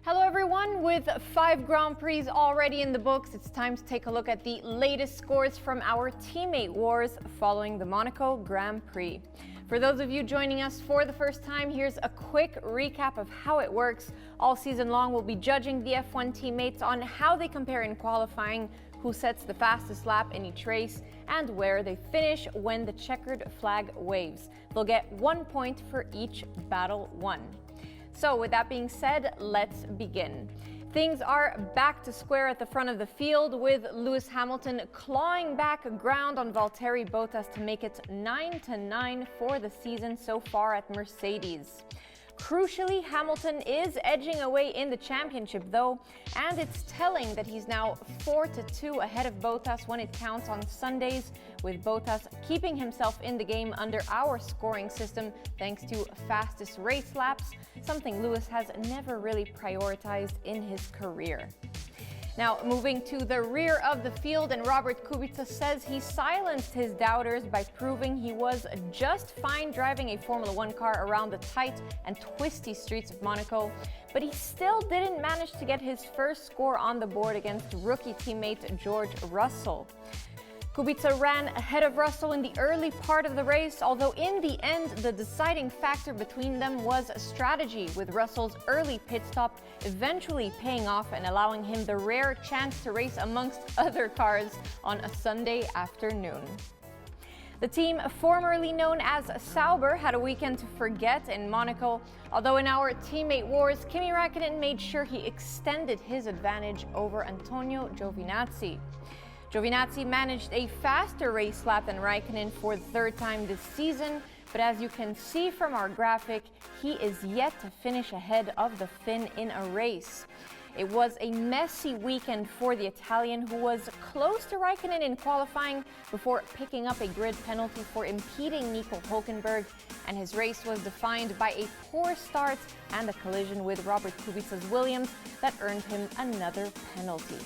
Hello everyone, with 5 Grand Prix already in the books, it's time to take a look at the latest scores from our teammate wars following the Monaco Grand Prix. For those of you joining us for the first time, here's a quick recap of how it works. All season long, we'll be judging the F1 teammates on how they compare in qualifying, who sets the fastest lap in each race, and where they finish when the checkered flag waves. They'll get 1 point for each battle won. So with that being said, let's begin. Things are back to square at the front of the field, with Lewis Hamilton clawing back ground on Valtteri Bottas to make it 9-9 for the season so far at Mercedes. Crucially, Hamilton is edging away in the championship though, and it's telling that he's now 4-2 ahead of Bottas when it counts on Sundays, with Bottas keeping himself in the game under our scoring system thanks to fastest race laps, something Lewis has never really prioritized in his career. Now, moving to the rear of the field, and Robert Kubica says he silenced his doubters by proving he was just fine driving a Formula One car around the tight and twisty streets of Monaco, but he still didn't manage to get his first score on the board against rookie teammate George Russell. Kubica ran ahead of Russell in the early part of the race, although in the end, the deciding factor between them was strategy, with Russell's early pit stop eventually paying off and allowing him the rare chance to race amongst other cars on a Sunday afternoon. The team formerly known as Sauber had a weekend to forget in Monaco, although in our teammate wars, Kimi Räikkönen made sure he extended his advantage over Antonio Giovinazzi. Giovinazzi managed a faster race lap than Räikkönen for the third time this season, but as you can see from our graphic, he is yet to finish ahead of the Finn in a race. It was a messy weekend for the Italian, who was close to Räikkönen in qualifying before picking up a grid penalty for impeding Nico Hülkenberg, and his race was defined by a poor start and a collision with Robert Kubica's Williams that earned him another penalty.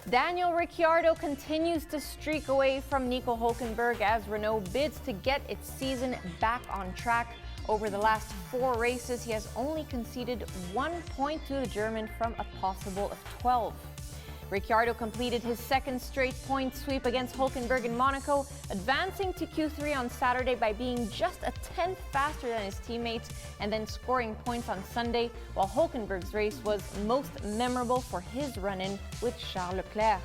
Daniel Ricciardo continues to streak away from Nico Hülkenberg as Renault bids to get its season back on track. Over the last 4 races, he has only conceded 1 point to the German from a possible of 12. Ricciardo completed his second straight point sweep against Hülkenberg in Monaco, advancing to Q3 on Saturday by being just a tenth faster than his teammates and then scoring points on Sunday, while Hülkenberg's race was most memorable for his run-in with Charles Leclerc.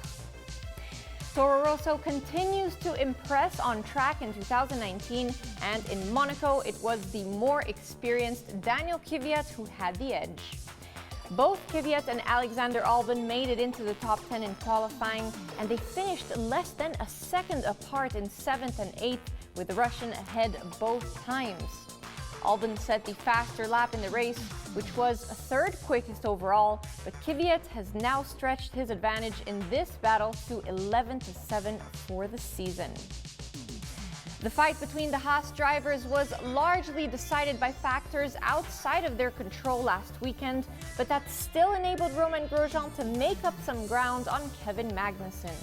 Toro Rosso continues to impress on track in 2019, and in Monaco it was the more experienced Daniel Kvyat who had the edge. Both Kvyat and Alexander Albon made it into the top 10 in qualifying, and they finished less than a second apart in 7th and 8th, with the Russian ahead both times. Albon set the faster lap in the race, which was 3rd quickest overall, but Kvyat has now stretched his advantage in this battle to 11-7 for the season. The fight between the Haas drivers was largely decided by factors outside of their control last weekend, but that still enabled Romain Grosjean to make up some ground on Kevin Magnussen.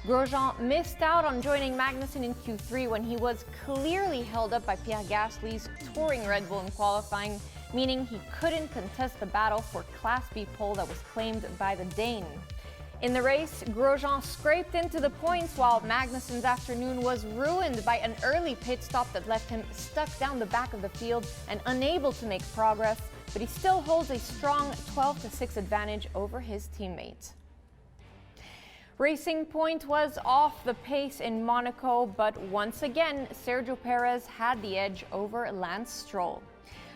Grosjean missed out on joining Magnussen in Q3 when he was clearly held up by Pierre Gasly's touring Red Bull in qualifying, meaning he couldn't contest the battle for Class B pole that was claimed by the Dane. In the race, Grosjean scraped into the points, while Magnussen's afternoon was ruined by an early pit stop that left him stuck down the back of the field and unable to make progress, but he still holds a strong 12-6 advantage over his teammate. Racing Point was off the pace in Monaco, but once again, Sergio Perez had the edge over Lance Stroll.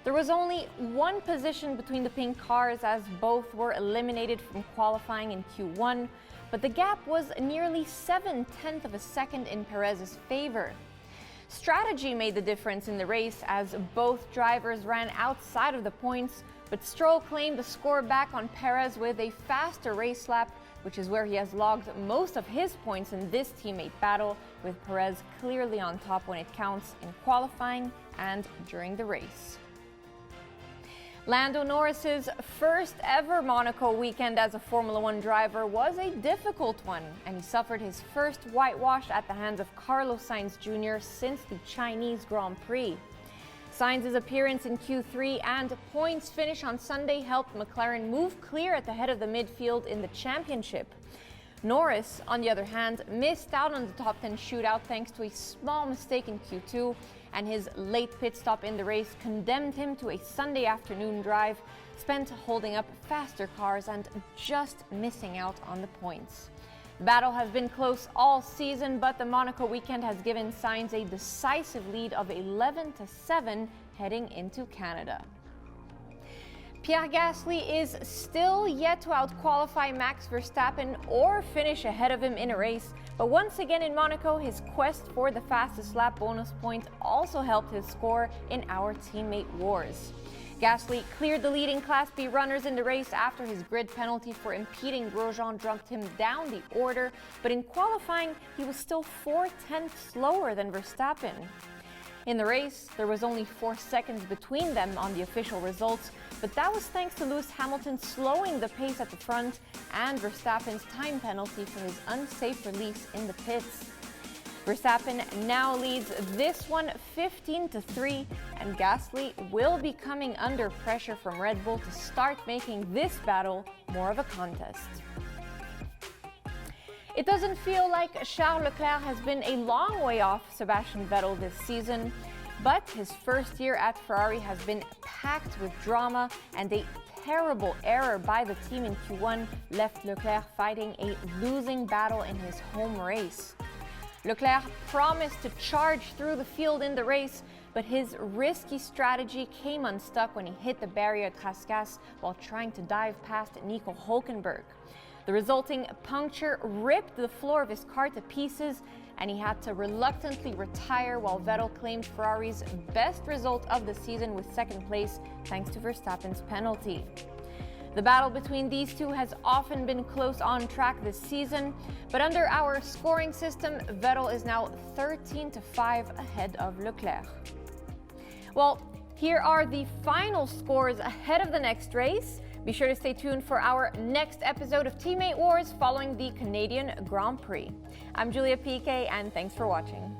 There was only 1 position between the pink cars as both were eliminated from qualifying in Q1, but the gap was nearly 7/10 of a second in Perez's favor. Strategy made the difference in the race as both drivers ran outside of the points, but Stroll claimed the score back on Perez with a faster race lap, which is where he has logged most of his points in this teammate battle, with Perez clearly on top when it counts in qualifying and during the race. Lando Norris's first ever Monaco weekend as a Formula One driver was a difficult one, and he suffered his first whitewash at the hands of Carlos Sainz Jr. since the Chinese Grand Prix. Sainz's appearance in Q3 and points finish on Sunday helped McLaren move clear at the head of the midfield in the championship. Norris, on the other hand, missed out on the top 10 shootout thanks to a small mistake in Q2, and his late pit stop in the race condemned him to a Sunday afternoon drive spent holding up faster cars and just missing out on the points. The battle has been close all season, but the Monaco weekend has given Sainz a decisive lead of 11-7 heading into Canada. Pierre Gasly is still yet to outqualify Max Verstappen or finish ahead of him in a race, but once again in Monaco, his quest for the fastest lap bonus point also helped his score in our teammate wars. Gasly cleared the leading Class B runners in the race after his grid penalty for impeding Grosjean dropped him down the order, but in qualifying, he was still 4/10 slower than Verstappen. In the race, there was only 4 seconds between them on the official results, but that was thanks to Lewis Hamilton slowing the pace at the front and Verstappen's time penalty for his unsafe release in the pits. Verstappen now leads this one 15-3, and Gasly will be coming under pressure from Red Bull to start making this battle more of a contest. It doesn't feel like Charles Leclerc has been a long way off Sebastian Vettel this season, but his first year at Ferrari has been packed with drama, and a terrible error by the team in Q1 left Leclerc fighting a losing battle in his home race. Leclerc promised to charge through the field in the race, but his risky strategy came unstuck when he hit the barrier at Rascasse while trying to dive past Nico Hülkenberg. The resulting puncture ripped the floor of his car to pieces, and he had to reluctantly retire while Vettel claimed Ferrari's best result of the season with second place thanks to Verstappen's penalty. The battle between these two has often been close on track this season, but under our scoring system, Vettel is now 13-5 ahead of Leclerc. Well, here are the final scores ahead of the next race. Be sure to stay tuned for our next episode of Teammate Wars following the Canadian Grand Prix. I'm Julia Piquet, and thanks for watching.